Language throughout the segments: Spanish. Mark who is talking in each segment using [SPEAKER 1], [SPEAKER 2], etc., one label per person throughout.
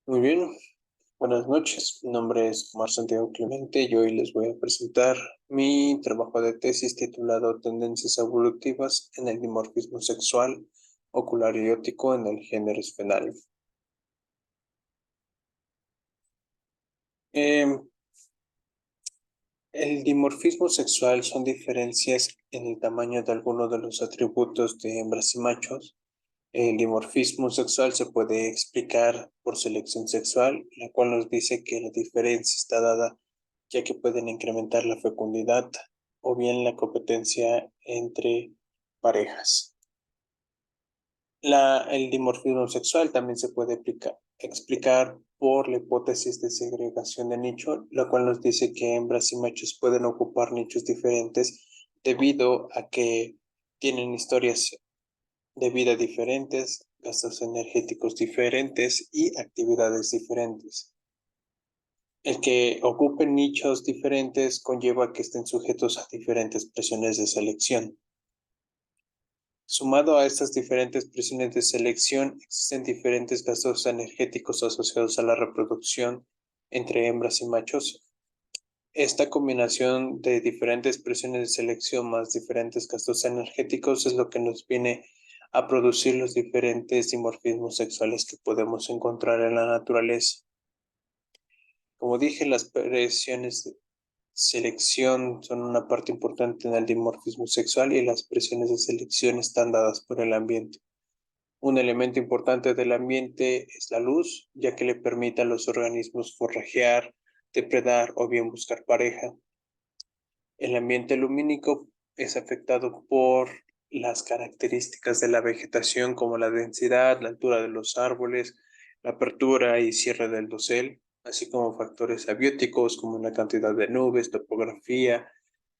[SPEAKER 1] Muy bien, buenas noches. Mi nombre es Omar Santiago Clemente y hoy les voy a presentar mi trabajo de tesis titulado Tendencias evolutivas en el dimorfismo sexual ocular y óptico en el género esfenal. El dimorfismo sexual son diferencias en el tamaño de algunos de los atributos de hembras y machos. El dimorfismo sexual se puede explicar por selección sexual, la cual nos dice que la diferencia está dada ya que pueden incrementar la fecundidad o bien la competencia entre parejas. El dimorfismo sexual también se puede explicar por la hipótesis de segregación de nicho, la cual nos dice que hembras y machos pueden ocupar nichos diferentes debido a que tienen historias de vida diferentes, gastos energéticos diferentes y actividades diferentes. El que ocupen nichos diferentes conlleva que estén sujetos a diferentes presiones de selección. Sumado a estas diferentes presiones de selección, existen diferentes gastos energéticos asociados a la reproducción entre hembras y machos. Esta combinación de diferentes presiones de selección más diferentes gastos energéticos es lo que nos viene a producir los diferentes dimorfismos sexuales que podemos encontrar en la naturaleza. Como dije, las presiones de selección son una parte importante en el dimorfismo sexual y las presiones de selección están dadas por el ambiente. Un elemento importante del ambiente es la luz, ya que le permite a los organismos forrajear, depredar o bien buscar pareja. El ambiente lumínico es afectado por las características de la vegetación como la densidad, la altura de los árboles, la apertura y cierre del dosel, así como factores abióticos como la cantidad de nubes, topografía,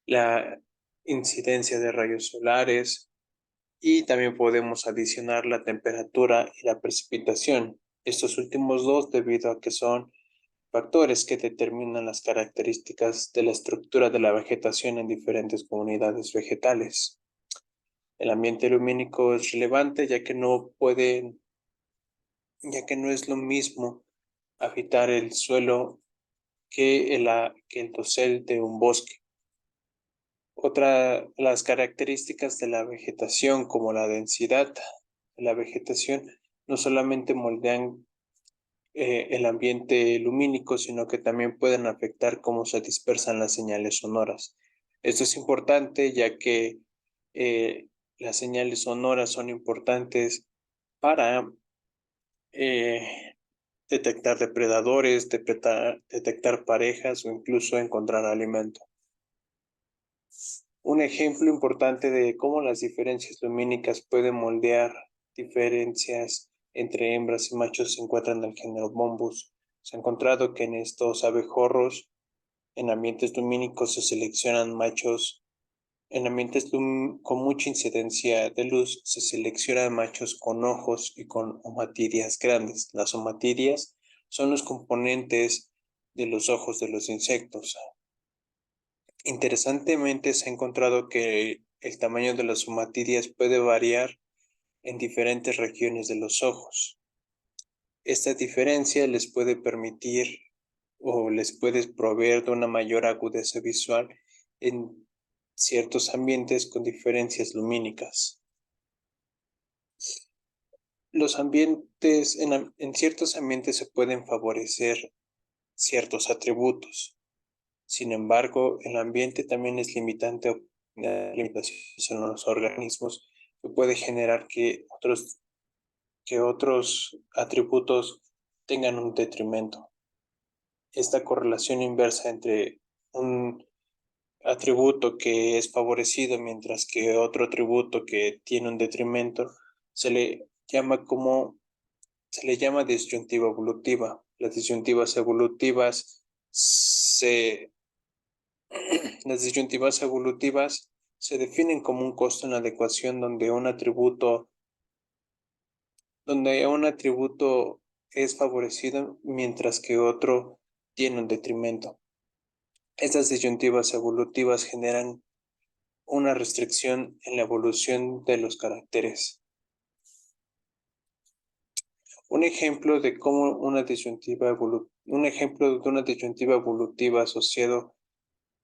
[SPEAKER 1] la incidencia de rayos solares y también podemos adicionar la temperatura y la precipitación. Estos últimos dos debido a que son factores que determinan las características de la estructura de la vegetación en diferentes comunidades vegetales. El ambiente lumínico es relevante ya que no es lo mismo habitar el suelo que el dosel de un bosque. Las características de la vegetación, como la densidad de la vegetación, no solamente moldean el ambiente lumínico, sino que también pueden afectar cómo se dispersan las señales sonoras. Esto es importante ya que eh, las señales sonoras son importantes para eh, detectar depredadores, detectar parejas o incluso encontrar alimento. Un ejemplo importante de cómo las diferencias lumínicas pueden moldear diferencias entre hembras y machos se encuentra en el género Bombus. Se ha encontrado que en estos abejorros, en ambientes lumínicos se seleccionan machos, en ambientes con mucha incidencia de luz se seleccionan machos con ojos y con omatidias grandes. Las omatidias son los componentes de los ojos de los insectos. Interesantemente, se ha encontrado que el tamaño de las somatidias puede variar en diferentes regiones de los ojos. Esta diferencia les puede permitir o les puede proveer de una mayor agudeza visual en ciertos ambientes con diferencias lumínicas. En ciertos ambientes se pueden favorecer ciertos atributos. Sin embargo, el ambiente también es limitante o limitaciones en los organismos que puede generar que otros atributos tengan un detrimento. Esta correlación inversa entre un atributo que es favorecido mientras que otro atributo que tiene un detrimento se le llama como se le llama disyuntiva evolutiva. Las disyuntivas evolutivas se Las disyuntivas evolutivas se definen como un costo en la adecuación donde un atributo es favorecido mientras que otro tiene un detrimento. Estas disyuntivas evolutivas generan una restricción en la evolución de los caracteres. Un ejemplo de cómo una disyuntiva evolutiva asociado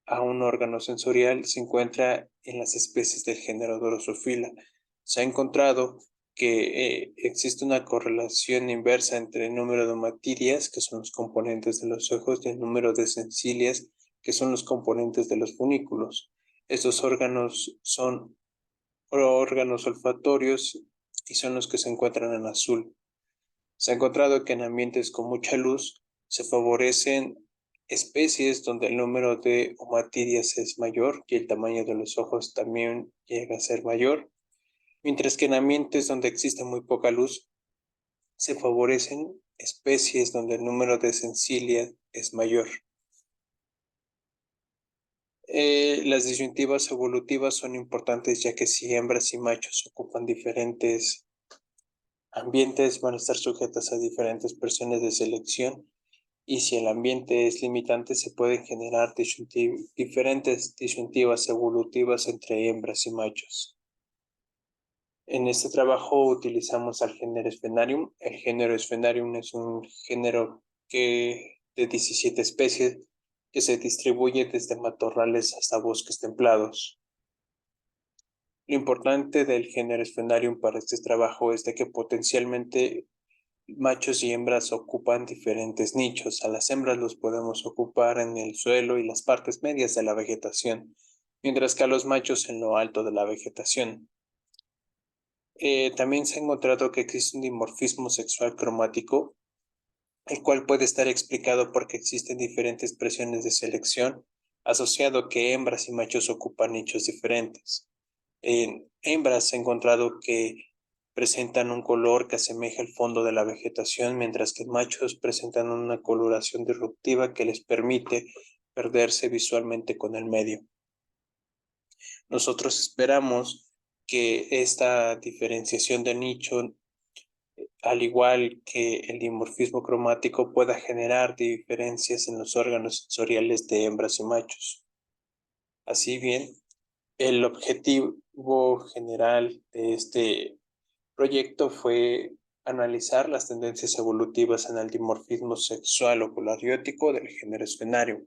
[SPEAKER 1] a un órgano sensorial se encuentra en las especies del género Drosophila. Se ha encontrado que existe una correlación inversa entre el número de omatirias, que son los componentes de los ojos, y el número de sensilias, que son los componentes de los funículos. Estos órganos son órganos olfatorios y son los que se encuentran en azul. Se ha encontrado que en ambientes con mucha luz se favorecen especies donde el número de omatirias es mayor y el tamaño de los ojos también llega a ser mayor, mientras que en ambientes donde existe muy poca luz se favorecen especies donde el número de sensilias es mayor. Las disyuntivas evolutivas son importantes ya que si hembras y machos ocupan diferentes ambientes van a estar sujetas a diferentes presiones de selección, y si el ambiente es limitante se pueden generar diferentes disyuntivas evolutivas entre hembras y machos. En este trabajo utilizamos al género Sphenarium. El género Sphenarium es un género de 17 especies que se distribuye desde matorrales hasta bosques templados. Lo importante del género Sphenarium para este trabajo es de que potencialmente machos y hembras ocupan diferentes nichos. A las hembras los podemos ocupar en el suelo y las partes medias de la vegetación, mientras que a los machos en lo alto de la vegetación. También se ha encontrado que existe un dimorfismo sexual cromático, el cual puede estar explicado porque existen diferentes presiones de selección, asociado que hembras y machos ocupan nichos diferentes. En hembras se ha encontrado que presentan un color que asemeja el fondo de la vegetación, mientras que machos presentan una coloración disruptiva que les permite perderse visualmente con el medio. Nosotros esperamos que esta diferenciación de nicho, al igual que el dimorfismo cromático, pueda generar diferencias en los órganos sensoriales de hembras y machos. Así bien, el objetivo general de este proyecto fue analizar las tendencias evolutivas en el dimorfismo sexual ocular y óptico del género Sphenarium.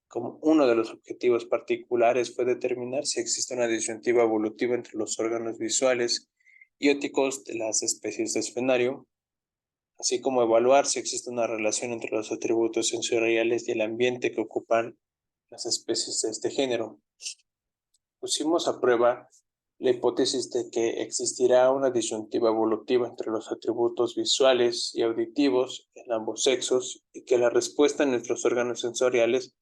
[SPEAKER 1] Como uno de los objetivos particulares fue determinar si existe una disyuntiva evolutiva entre los órganos visuales y ópticos de las especies de Sphenarium, así como evaluar si existe una relación entre los atributos sensoriales y el ambiente que ocupan las especies de este género. Pusimos a prueba la hipótesis de que existirá una disyuntiva evolutiva entre los atributos visuales y auditivos en ambos sexos y que la respuesta en nuestros órganos sensoriales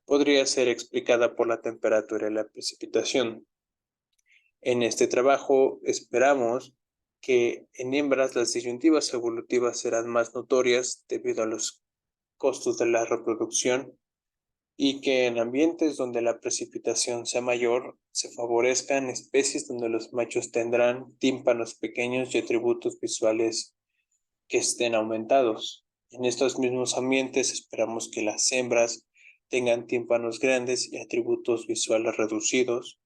[SPEAKER 1] podría ser explicada por la temperatura y la precipitación. En este trabajo esperamos que en hembras las disyuntivas evolutivas serán más notorias debido a los costos de la reproducción y que en ambientes donde la precipitación sea mayor se favorezcan especies donde los machos tendrán tímpanos pequeños y atributos visuales que estén aumentados. En estos mismos ambientes esperamos que las hembras tengan tímpanos grandes y atributos visuales reducidos,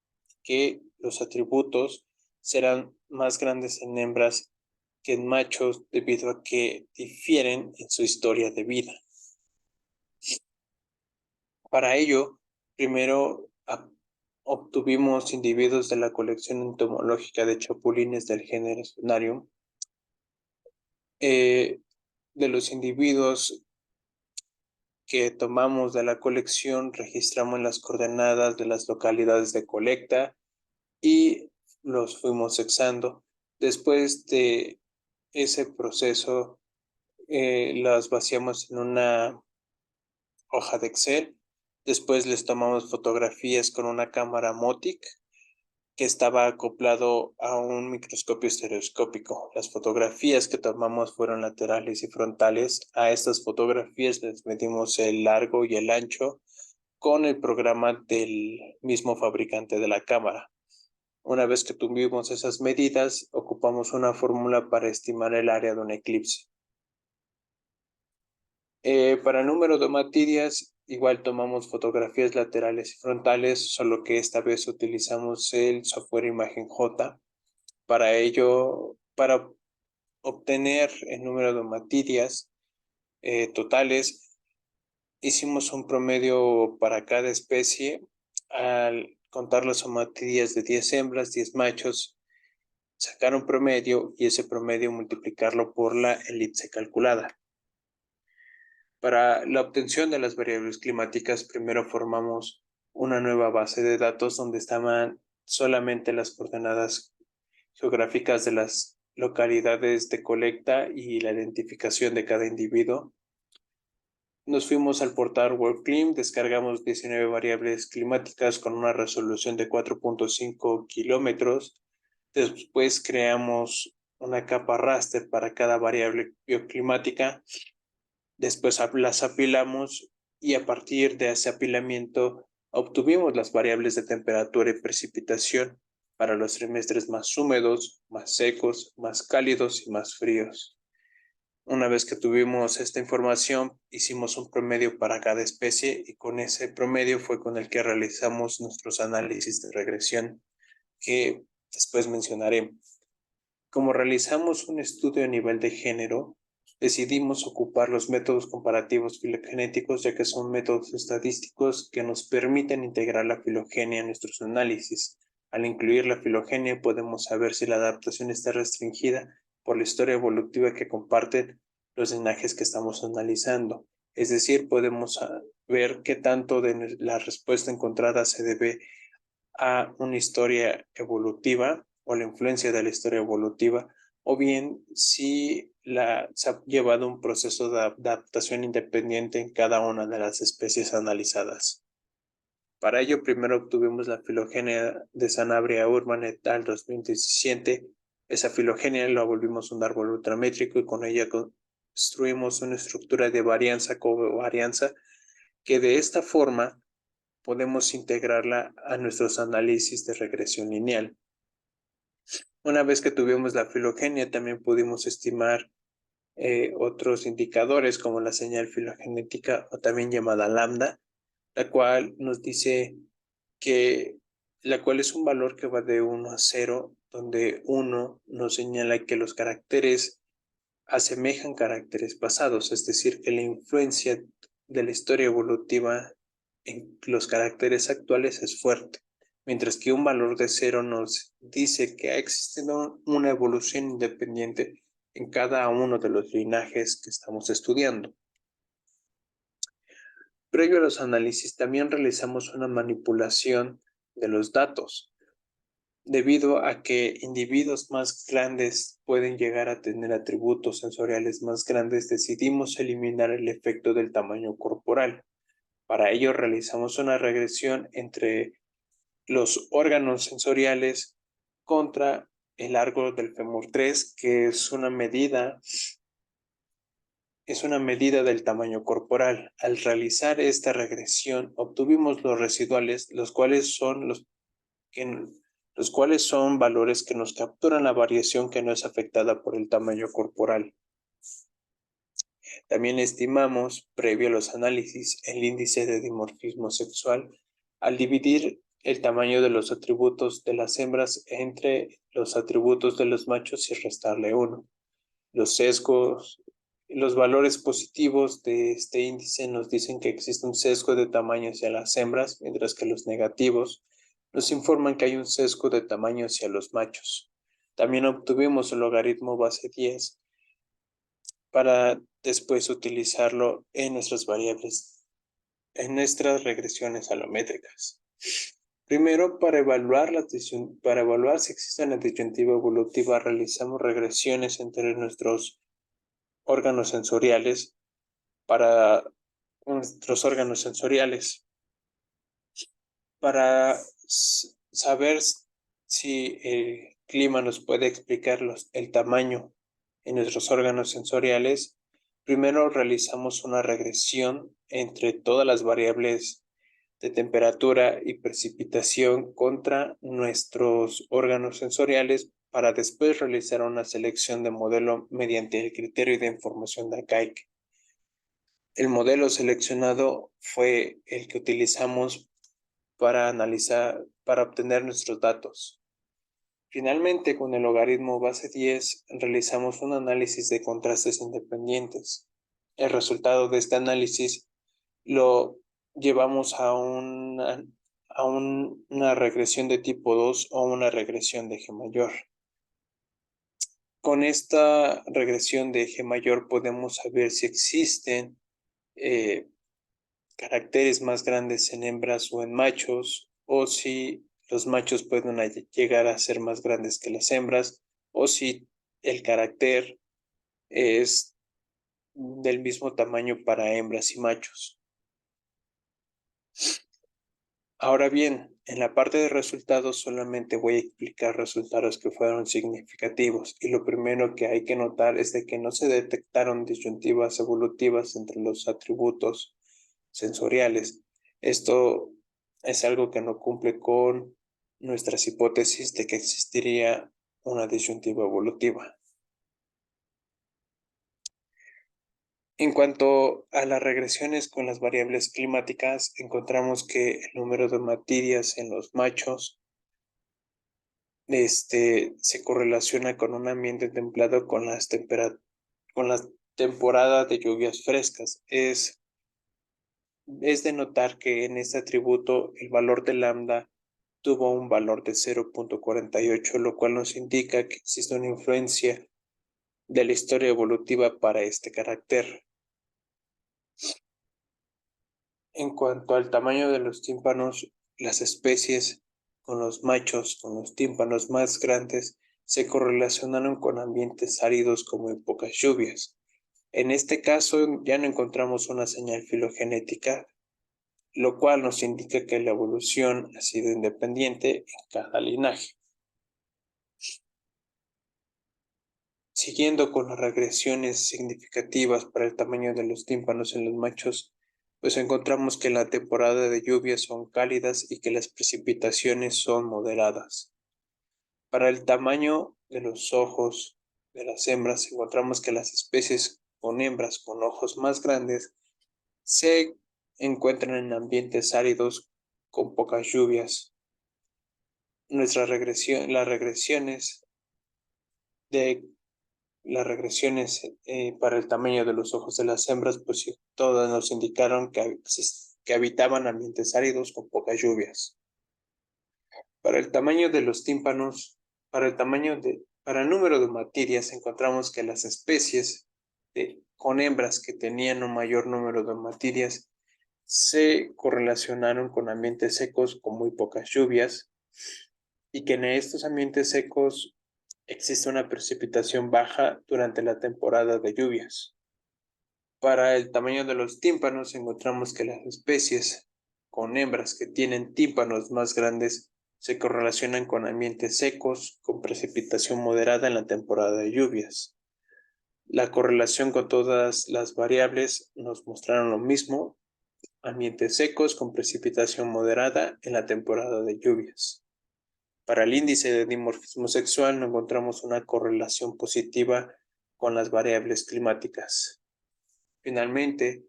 [SPEAKER 1] que los atributos serán más grandes en hembras que en machos debido a que difieren en su historia de vida. Para ello, primero obtuvimos individuos de la colección entomológica de chapulines del género Sphenarium. De los individuos que tomamos de la colección, registramos las coordenadas de las localidades de colecta y los fuimos sexando. Después de ese proceso, las vaciamos en una hoja de Excel. Después les tomamos fotografías con una cámara Motic que estaba acoplado a un microscopio estereoscópico. Las fotografías que tomamos fueron laterales y frontales. A estas fotografías les medimos el largo y el ancho con el programa del mismo fabricante de la cámara. Una vez que tuvimos esas medidas, ocupamos una fórmula para estimar el área de un eclipse. Para el número de omatirias, igual tomamos fotografías laterales y frontales, solo que esta vez utilizamos el software Imagen J. Para ello, para obtener el número de omatirias totales, hicimos un promedio para cada especie al contar las omatirias de 10 hembras, 10 machos, sacar un promedio y ese promedio multiplicarlo por la elipse calculada. Para la obtención de las variables climáticas, primero formamos una nueva base de datos donde estaban solamente las coordenadas geográficas de las localidades de colecta y la identificación de cada individuo. Nos fuimos al portal WorldClim, descargamos 19 variables climáticas con una resolución de 4.5 kilómetros. Después creamos una capa raster para cada variable bioclimática. Después las apilamos y a partir de ese apilamiento obtuvimos las variables de temperatura y precipitación para los trimestres más húmedos, más secos, más cálidos y más fríos. Una vez que tuvimos esta información, hicimos un promedio para cada especie y con ese promedio fue con el que realizamos nuestros análisis de regresión que después mencionaré. Como realizamos un estudio a nivel de género, decidimos ocupar los métodos comparativos filogenéticos, ya que son métodos estadísticos que nos permiten integrar la filogenia en nuestros análisis. Al incluir la filogenia podemos saber si la adaptación está restringida por la historia evolutiva que comparten los linajes que estamos analizando. Es decir, podemos ver qué tanto de la respuesta encontrada se debe a una historia evolutiva o la influencia de la historia evolutiva, o bien si se ha llevado un proceso de adaptación independiente en cada una de las especies analizadas. Para ello, primero obtuvimos la filogenia de Sanabria Urban et al. 2017. Esa filogenia la volvimos un árbol ultramétrico y con ella construimos una estructura de varianza, covarianza, que de esta forma podemos integrarla a nuestros análisis de regresión lineal. Una vez que tuvimos la filogenia, también pudimos estimar otros indicadores como la señal filogenética o también llamada lambda, la cual nos dice la cual es un valor que va de 1 a 0, donde 1 nos señala que los caracteres asemejan caracteres pasados, es decir, que la influencia de la historia evolutiva en los caracteres actuales es fuerte, mientras que un valor de 0 nos dice que ha existido una evolución independiente en cada uno de los linajes que estamos estudiando. Previo a los análisis, también realizamos una manipulación de los datos, debido a que individuos más grandes pueden llegar a tener atributos sensoriales más grandes, decidimos eliminar el efecto del tamaño corporal. Para ello realizamos una regresión entre los órganos sensoriales contra el largo del fémur 3, que es una medida del tamaño corporal. Al realizar esta regresión, obtuvimos los residuales, los cuales son valores que nos capturan la variación que no es afectada por el tamaño corporal. También estimamos, previo a los análisis, el índice de dimorfismo sexual al dividir el tamaño de los atributos de las hembras entre los atributos de los machos y restarle 1. Los sesgos, los valores positivos de este índice nos dicen que existe un sesgo de tamaño hacia las hembras, mientras que los negativos nos informan que hay un sesgo de tamaño hacia los machos. También obtuvimos el logaritmo base 10 para después utilizarlo en nuestras variables, en nuestras regresiones alométricas. Primero, para evaluar si existe una disyuntiva evolutiva, realizamos regresiones entre nuestros órganos sensoriales para saber si el clima nos puede explicar el tamaño en nuestros órganos sensoriales. Primero realizamos una regresión entre todas las variables de temperatura y precipitación contra nuestros órganos sensoriales para después realizar una selección de modelo mediante el criterio de información de Akaike. El modelo seleccionado fue el que utilizamos para obtener nuestros datos. Finalmente, con el logaritmo base 10, realizamos un análisis de contrastes independientes. El resultado de este análisis lo llevamos una regresión de tipo 2 o una regresión de G mayor. Con esta regresión de G mayor podemos saber si existen caracteres más grandes en hembras o en machos, o si los machos pueden llegar a ser más grandes que las hembras, o si el carácter es del mismo tamaño para hembras y machos. Ahora bien, en la parte de resultados solamente voy a explicar resultados que fueron significativos, y lo primero que hay que notar es de que no se detectaron disyuntivas evolutivas entre los atributos sensoriales. Esto es algo que no cumple con nuestras hipótesis de que existiría una disyuntiva evolutiva. En cuanto a las regresiones con las variables climáticas, encontramos que el número de matías en los machos se correlaciona con un ambiente templado con la temporada de lluvias frescas. Es de notar que en este atributo el valor de lambda tuvo un valor de 0.48, lo cual nos indica que existe una influencia de la historia evolutiva para este carácter. En cuanto al tamaño de los tímpanos, las especies con los machos con los tímpanos más grandes se correlacionaron con ambientes áridos como en pocas lluvias. En este caso ya no encontramos una señal filogenética, lo cual nos indica que la evolución ha sido independiente en cada linaje. Siguiendo con las regresiones significativas para el tamaño de los tímpanos en los machos, pues encontramos que la temporada de lluvias son cálidas y que las precipitaciones son moderadas. Para el tamaño de los ojos de las hembras, encontramos que las especies con hembras con ojos más grandes se encuentran en ambientes áridos con pocas lluvias. Las regresiones para el tamaño de los ojos de las hembras, pues sí, todas nos indicaron que habitaban ambientes áridos con pocas lluvias. Para el tamaño de los tímpanos, para el número de matías, encontramos que las especies con hembras que tenían un mayor número de matías se correlacionaron con ambientes secos con muy pocas lluvias, y que en estos ambientes secos existe una precipitación baja durante la temporada de lluvias. Para el tamaño de los tímpanos, encontramos que las especies con hembras que tienen tímpanos más grandes se correlacionan con ambientes secos con precipitación moderada en la temporada de lluvias. La correlación con todas las variables nos mostraron lo mismo: ambientes secos con precipitación moderada en la temporada de lluvias. Para el índice de dimorfismo sexual no encontramos una correlación positiva con las variables climáticas. Finalmente,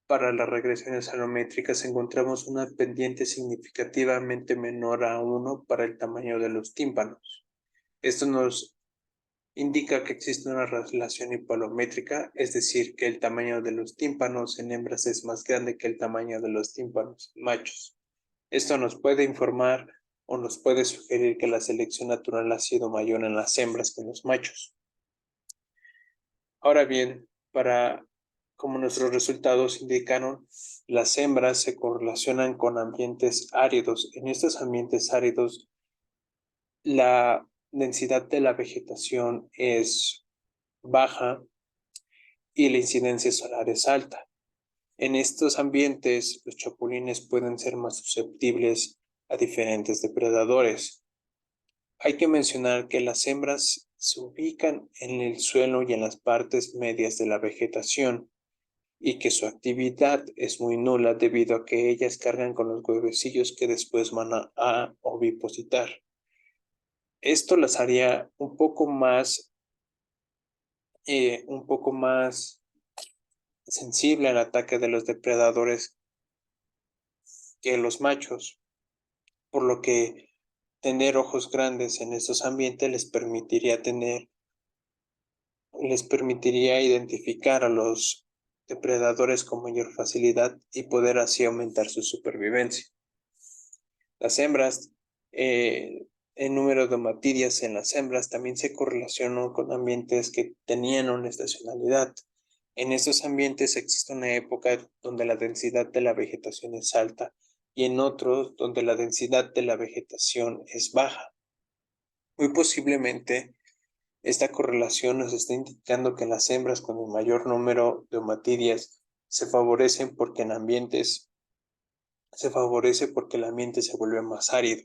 [SPEAKER 1] para las regresiones alométricas encontramos una pendiente significativamente menor a 1 para el tamaño de los tímpanos. Esto nos indica que existe una relación hipalométrica, es decir, que el tamaño de los tímpanos en hembras es más grande que el tamaño de los tímpanos machos. Esto nos puede informar o nos puede sugerir que la selección natural ha sido mayor en las hembras que en los machos. Ahora bien, como nuestros resultados indicaron, las hembras se correlacionan con ambientes áridos. En estos ambientes áridos, la densidad de la vegetación es baja y la incidencia solar es alta. En estos ambientes, los chapulines pueden ser más susceptibles a diferentes depredadores. Hay que mencionar que las hembras se ubican en el suelo y en las partes medias de la vegetación, y que su actividad es muy nula debido a que ellas cargan con los huevecillos que después van a ovipositar. Esto las haría un poco más sensible al ataque de los depredadores que los machos, por lo que tener ojos grandes en estos ambientes les permitiría identificar a los depredadores con mayor facilidad y poder así aumentar su supervivencia. Las hembras, el número de omatirias en las hembras también se correlacionó con ambientes que tenían una estacionalidad. En estos ambientes existe una época donde la densidad de la vegetación es alta y en otros donde la densidad de la vegetación es baja. Muy posiblemente esta correlación nos está indicando que las hembras con el mayor número de omatirias se favorece porque el ambiente se vuelve más árido.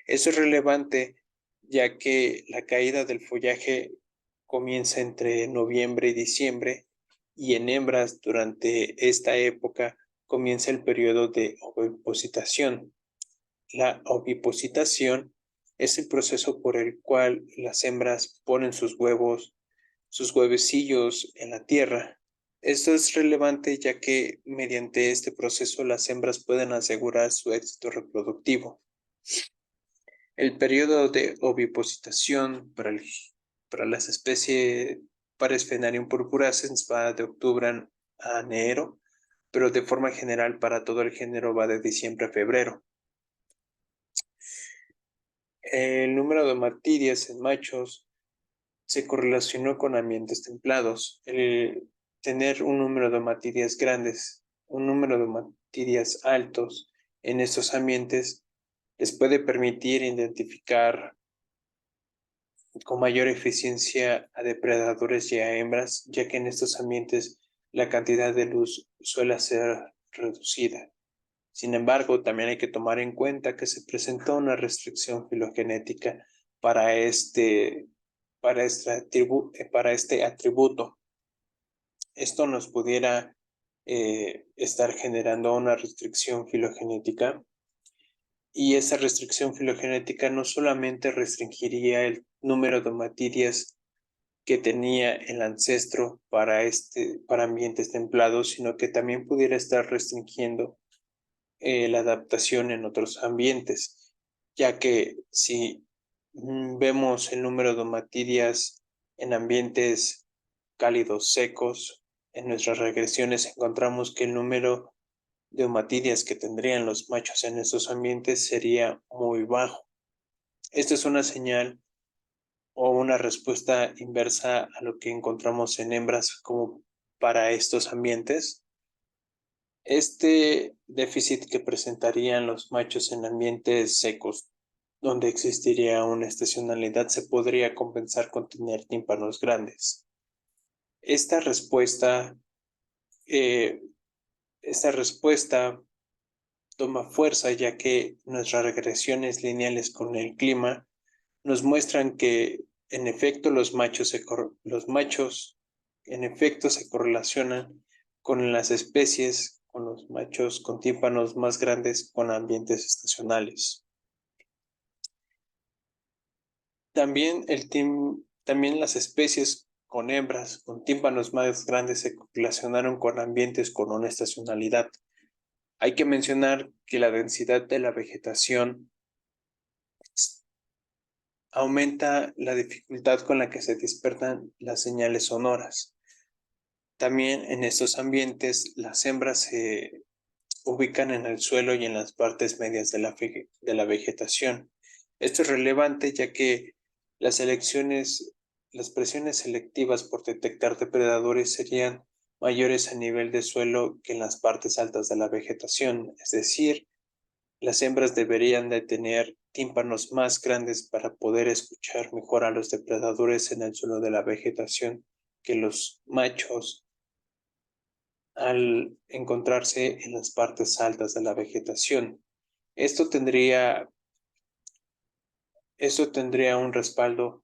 [SPEAKER 1] Eso es relevante ya que la caída del follaje comienza entre noviembre y diciembre y en hembras durante esta época comienza el periodo de ovipositación. La ovipositación es el proceso por el cual las hembras ponen sus huevecillos en la tierra. Esto es relevante ya que mediante este proceso las hembras pueden asegurar su éxito reproductivo. El periodo de ovipositación para las especies Parasphenium purpurascens va de octubre a enero, pero de forma general para todo el género va de diciembre a febrero. El número de omatirias en machos se correlacionó con ambientes templados. El tener un número de omatirias grandes, un número de omatirias altos en estos ambientes les puede permitir identificar con mayor eficiencia a depredadores y a hembras, ya que en estos ambientes la cantidad de luz suele ser reducida. Sin embargo, también hay que tomar en cuenta que se presentó una restricción filogenética para este atributo. Esto nos pudiera estar generando una restricción filogenética y esa restricción filogenética no solamente restringiría el número de omatirias que tenía el ancestro para ambientes templados, sino que también pudiera estar restringiendo la adaptación en otros ambientes, ya que si vemos el número de omatirias en ambientes cálidos secos, en nuestras regresiones encontramos que el número de omatirias que tendrían los machos en estos ambientes sería muy bajo. Esta es una señal o una respuesta inversa a lo que encontramos en hembras como para estos ambientes. Este déficit que presentarían los machos en ambientes secos, donde existiría una estacionalidad, se podría compensar con tener tímpanos grandes. Esta respuesta toma fuerza ya que nuestras regresiones lineales con el clima nos muestran que en efecto los machos en efecto se correlacionan con las especies, con los machos con tímpanos más grandes con ambientes estacionales. También las especies con hembras con tímpanos más grandes se correlacionaron con ambientes con una estacionalidad. Hay que mencionar que la densidad de la vegetación aumenta la dificultad con la que se dispersan las señales sonoras. También en estos ambientes las hembras se ubican en el suelo y en las partes medias de la vegetación. Esto es relevante ya que las presiones selectivas por detectar depredadores serían mayores a nivel de suelo que en las partes altas de la vegetación, es decir, las hembras deberían de tener tímpanos más grandes para poder escuchar mejor a los depredadores en el suelo de la vegetación que los machos al encontrarse en las partes altas de la vegetación. Esto tendría un respaldo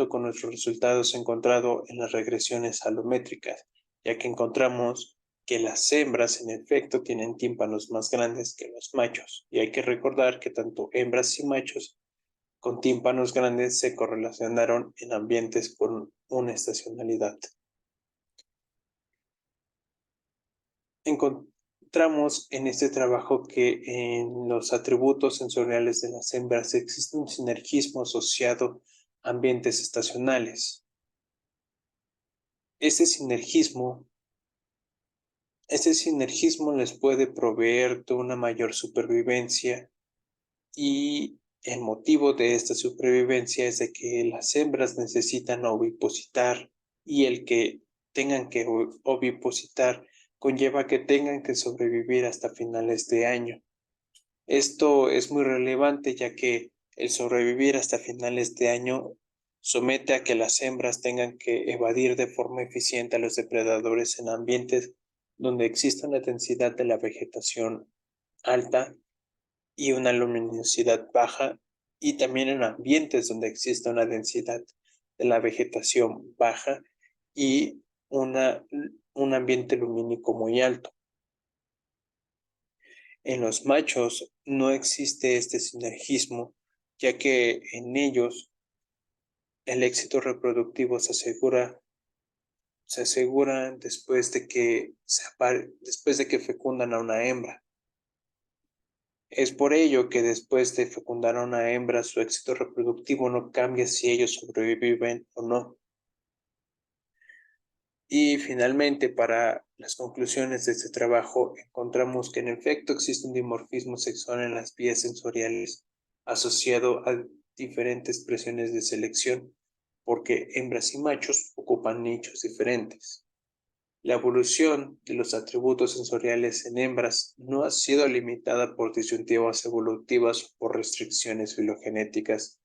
[SPEAKER 1] con nuestros resultados encontrados en las regresiones alométricas, ya que encontramos que las hembras en efecto tienen tímpanos más grandes que los machos, y hay que recordar que tanto hembras y machos con tímpanos grandes se correlacionaron en ambientes con una estacionalidad. encontramos en este trabajo que en los atributos sensoriales de las hembras existe un sinergismo asociado a ambientes estacionales. Este sinergismo les puede proveer de una mayor supervivencia, y el motivo de esta supervivencia es de que las hembras necesitan ovipositar, y el que tengan que ovipositar conlleva que tengan que sobrevivir hasta finales de año. Esto es muy relevante, ya que el sobrevivir hasta finales de año somete a que las hembras tengan que evadir de forma eficiente a los depredadores en ambientes donde exista una densidad de la vegetación alta y una luminosidad baja, y también en ambientes donde exista una densidad de la vegetación baja y un ambiente lumínico muy alto. En los machos no existe este sinergismo, ya que en ellos el éxito reproductivo se asegura después de que fecundan a una hembra. Es por ello que después de fecundar a una hembra, su éxito reproductivo no cambia si ellos sobreviven o no. Y finalmente, para las conclusiones de este trabajo, encontramos que en efecto existe un dimorfismo sexual en las vías sensoriales asociado a diferentes presiones de selección, porque hembras y machos ocupan nichos diferentes. La evolución de los atributos sensoriales en hembras no ha sido limitada por disyuntivas evolutivas o por restricciones filogenéticas,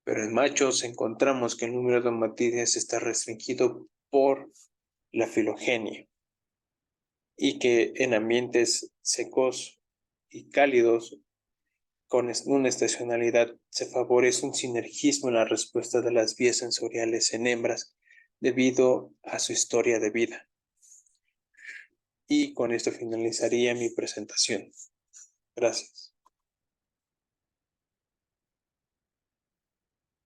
[SPEAKER 1] pero en machos encontramos que el número de matídeas está restringido por la filogenia, y que en ambientes secos y cálidos con una estacionalidad se favorece un sinergismo en la respuesta de las vías sensoriales en hembras debido a su historia de vida. Y con esto finalizaría mi presentación. Gracias.